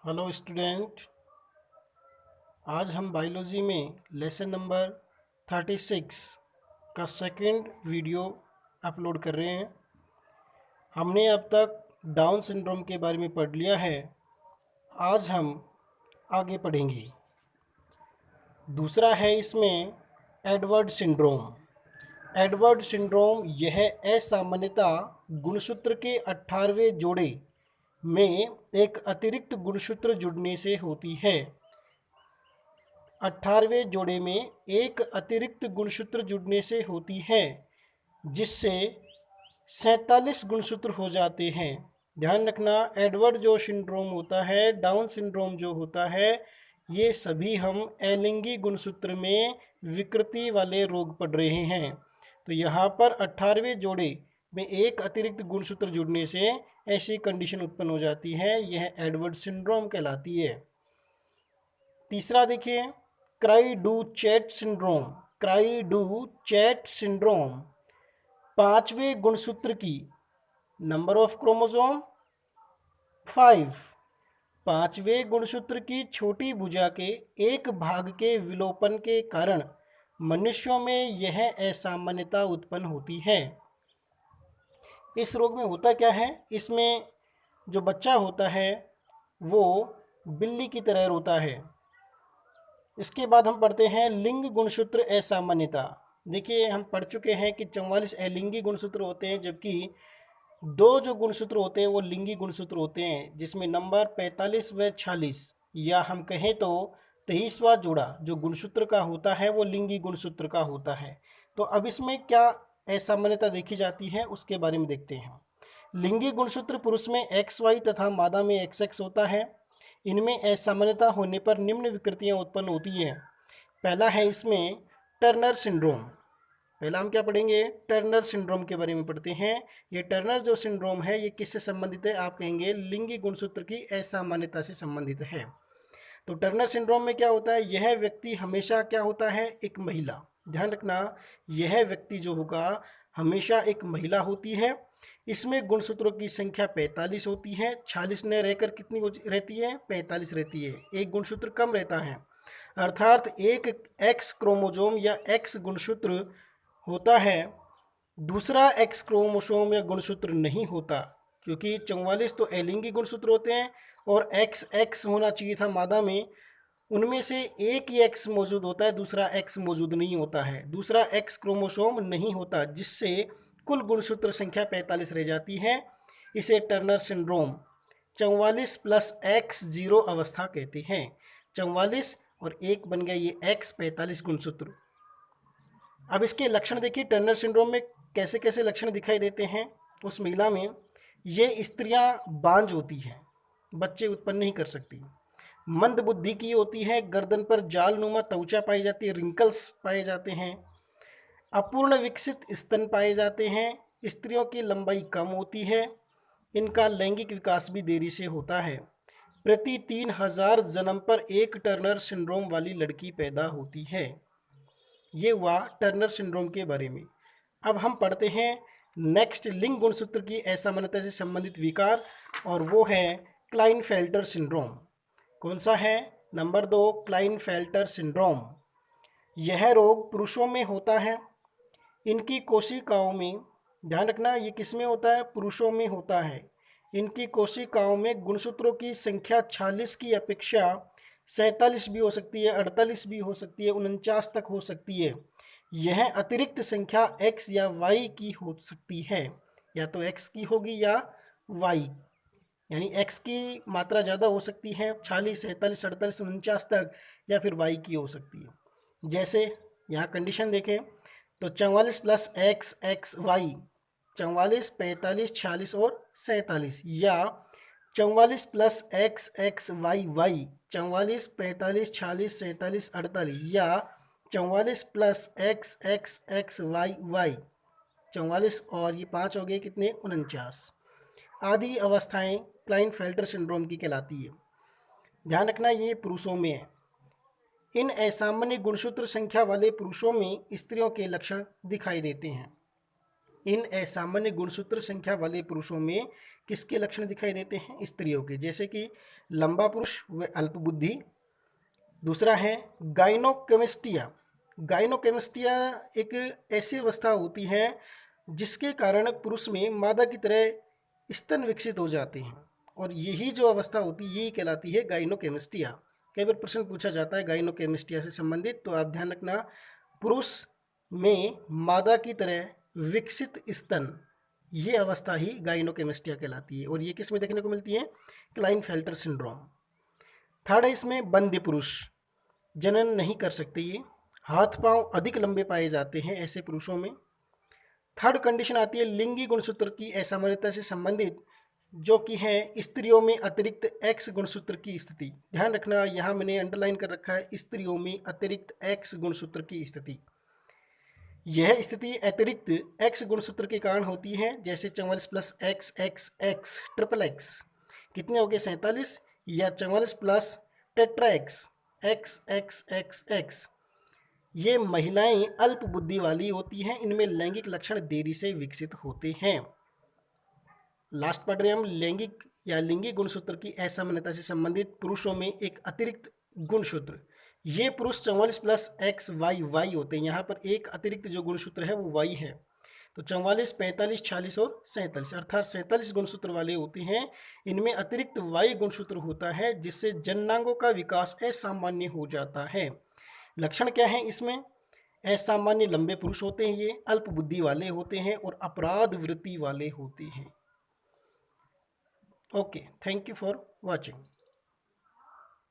Hello student. आज हम biology में लेसन नंबर 36 का सेकंड वीडियो अपलोड कर रहे हैं। हमने अब तक डाउन सिंड्रोम के बारे में पढ़ लिया है। आज हम आगे पढ़ेंगे। दूसरा है इसमें एडवर्ड सिंड्रोम। एडवर्ड सिंड्रोम यह असामान्यता गुणसूत्र के 18वें जोड़े में एक अतिरिक्त गुणसूत्र जुड़ने से होती है। 18वें जोड़े में एक अतिरिक्त गुणसूत्र जुड़ने से होती है, जिससे 47 गुणसूत्र हो जाते हैं। ध्यान रखना, एडवर्ड जो सिंड्रोम होता है, डाउन सिंड्रोम जो होता है, ये सभी हम अलिंगी गुणसूत्र में विकृति वाले रोग पढ़ रहे हैं। तो यहाँ पर 18वें जोड़े में एक अतिरिक्त गुणसूत्र जुड़ने से ऐसी कंडीशन उत्पन्न हो जाती है, यह एडवर्ड सिंड्रोम कहलाती है। तीसरा देखिए, cri du chat syndrome. Cri du chat syndrome 5वें गुणसूत्र की नंबर ऑफ क्रोमोसोम 5, 5वें गुणसूत्र की छोटी भुजा के एक भाग के विलोपन के कारण मनुष्यों में यह असामान्यता उत्पन्न होती है। इस रोग में होता क्या है, इसमें जो बच्चा होता है वो बिल्ली की तरह रोता है। इसके बाद हम पढ़ते हैं लिंग गुणसूत्र असामान्यता। देखिए, हम पढ़ चुके हैं कि 44 अलिंगी गुणसूत्र होते हैं, जबकि दो जो गुणसूत्र होते हैं वो लिंगी गुणसूत्र होते हैं, जिसमें नंबर 45 व 46, या हम कहें तो 23वां जोड़ा जो गुणसूत्र का होता है वो लिंगी गुणसूत्र का होता है। तो अब इसमें क्या असामान्यता देखी जाती है उसके बारे में देखते हैं। लिंगी गुणसूत्र पुरुष में XY तथा मादा में XX होता है। इनमें असामान्यता होने पर निम्न विकृतियां उत्पन्न होती हैं। पहला है इसमें टर्नर सिंड्रोम। पहला हम क्या पढ़ेंगे, टर्नर सिंड्रोम के बारे में पढ़ते हैं। ये टर्नर जो सिंड्रोम है ये किससे संबंधित है, आप कहेंगे लिंगी गुणसूत्र की असामान्यता से संबंधित है। तो टर्नर सिंड्रोम में क्या होता है, यह व्यक्ति हमेशा क्या होता है, एक महिला। ध्यान रखना, यह व्यक्ति जो होगा हमेशा एक महिला होती है। इसमें गुणसूत्रों की संख्या 45 होती है। 46 ने रहकर कितनी रहती है, 45 रहती है। एक गुणसूत्र कम रहता है, अर्थात एक एक्स क्रोमोसोम या एक्स गुणसूत्र होता है, दूसरा एक्स क्रोमोसोम या गुणसूत्र नहीं होता, क्योंकि 44 तो अलिंगी गुणसूत्र होते हैं और एक्स एक्स होना चाहिए था मादा में। उनमें से एक ही एक्स मौजूद होता है, दूसरा एक्स मौजूद नहीं होता है, दूसरा एक्स क्रोमोसोम नहीं होता, जिससे कुल गुणसूत्र संख्या 45 रह जाती है। इसे टर्नर सिंड्रोम 44 प्लस एक्स 0 अवस्था कहते हैं। 44 और एक बन गया ये एक्स, 45 गुणसूत्र। अब इसके लक्षण देखिए, टर्नर सिंड्रोम में कैसे कैसे लक्षण दिखाई देते हैं। उस महिला में ये स्त्रियां बांझ होती हैं, बच्चे उत्पन्न नहीं कर सकती, मंद बुद्धि की होती है, गर्दन पर जालनुमा त्वचा पाई जाती है, रिंकल्स पाए जाते हैं, अपूर्ण विकसित स्तन पाए जाते हैं, स्त्रियों की लंबाई कम होती है, इनका लैंगिक विकास भी देरी से होता है। प्रति 3000 जन्म पर एक टर्नर सिंड्रोम वाली लड़की पैदा होती है। ये हुआ टर्नर सिंड्रोम के बारे में। अब हम पढ़ते हैं नेक्स्ट लिंग गुणसूत्र की असामान्यता से संबंधित विकार, और वो है क्लाइनफेल्टर सिंड्रोम। कौन सा है, नंबर 2 क्लाइनफेल्टर सिंड्रोम। यह रोग पुरुषों में होता है। इनकी कोशिकाओं में, ध्यान रखना ये किस में होता है, पुरुषों में होता है। इनकी कोशिकाओं में गुणसूत्रों की संख्या 46 की अपेक्षा 47 भी हो सकती है, 48 भी हो सकती है, 49 तक हो सकती है। यह अतिरिक्त संख्या x या y की हो सकती है, या तो x की होगी या y, यानी x की मात्रा ज़्यादा हो सकती है 46, 47, 48, 49 तक, या फिर y की हो सकती है। जैसे यहाँ कंडीशन देखें तो 44 प्लस एक्स एक्स वाई, 44, 45, 46 और 47, या 44 plus x x y y, 44, 45, 46, 47, 48, या 44 plus x x x y y, 44 और ये 5 हो गए कितने, 49। आदि अवस्थाएं क्लाइनफेल्टर सिंड्रोम की कहलाती है। ध्यान रखना ये पुरुषों में है। इन असामान्य गुणसूत्र संख्या वाले पुरुषों में स्त्रियों के लक्षण दिखाई देते हैं। इन असामान्य गुणसूत्र संख्या वाले पुरुषों में किसके लक्षण दिखाई देते हैं? स्त्रियों के, जैसे कि लंबा पुरुष व अल्पबुद्धि। दूसरा है गाइनोकेमिस्टिया। गाइनोकेमिस्टिया एक ऐसी अवस्था होती है जिसके कारण पुरुष में मादा की तरह स्तन विकसित हो जाते हैं, और यही जो अवस्था होती है यही कहलाती है गाइनोकेमिस्टिया। कई बार प्रश्न पूछा जाता है गाइनोकेमिस्टिया से संबंधित, तो आप ध्यान रखना, पुरुष में मादा की तरह विकसित स्तन, ये अवस्था ही गाइनोकेमिस्टिया कहलाती है, और ये किस में देखने को मिलती है? Klinefelter syndrome. थर्ड है इसमें बंध्य पुरुष, जनन नहीं कर सकते ये, हाथ पांव अधिक लंबे पाए जाते हैं ऐसे पुरुषों में। थर्ड कंडीशन आती है लिंगी गुणसूत्र की असामान्यता से संबंधित, जो कि है स्त्रियों में अतिरिक्त एक्स गुणसूत्र की स्थिति। ध्यान रखना, यहाँ मैंने अंडरलाइन कर रखा है स्त्रियों में अतिरिक्त एक्स गुणसूत्र की स्थिति। यह स्थिति अतिरिक्त एक्स गुणसूत्र के कारण होती है, जैसे 44 plus x x x triple x, कितने हो गए? 47, या 44 plus tetra x x x x x. ये महिलाएं अल्प बुद्धि वाली होती हैं, इनमें लैंगिक लक्षण देरी से विकसित होते हैं। लास्ट पढ़ रहे हैं हम लैंगिक या लिंगी गुणसूत्र की असामान्यता से संबंधित पुरुषों में एक अतिरिक्त गुणसूत्र। ये पुरुष 44 प्लस एक्स वाई वाई होते हैं। यहाँ पर एक अतिरिक्त जो गुणसूत्र है वो वाई है, तो 44, 45, 46 और 47, अर्थात 47 गुणसूत्र वाले होते हैं। इनमें अतिरिक्त वाई गुणसूत्र होता है, जिससे जननांगों का विकास असामान्य हो जाता है। लक्षण क्या है इसमें? असामान्य लंबे पुरुष होते हैं, ये अल्प बुद्धि वाले होते हैं और अपराध वृत्ति वाले होते हैं। Okay, thank you for watching.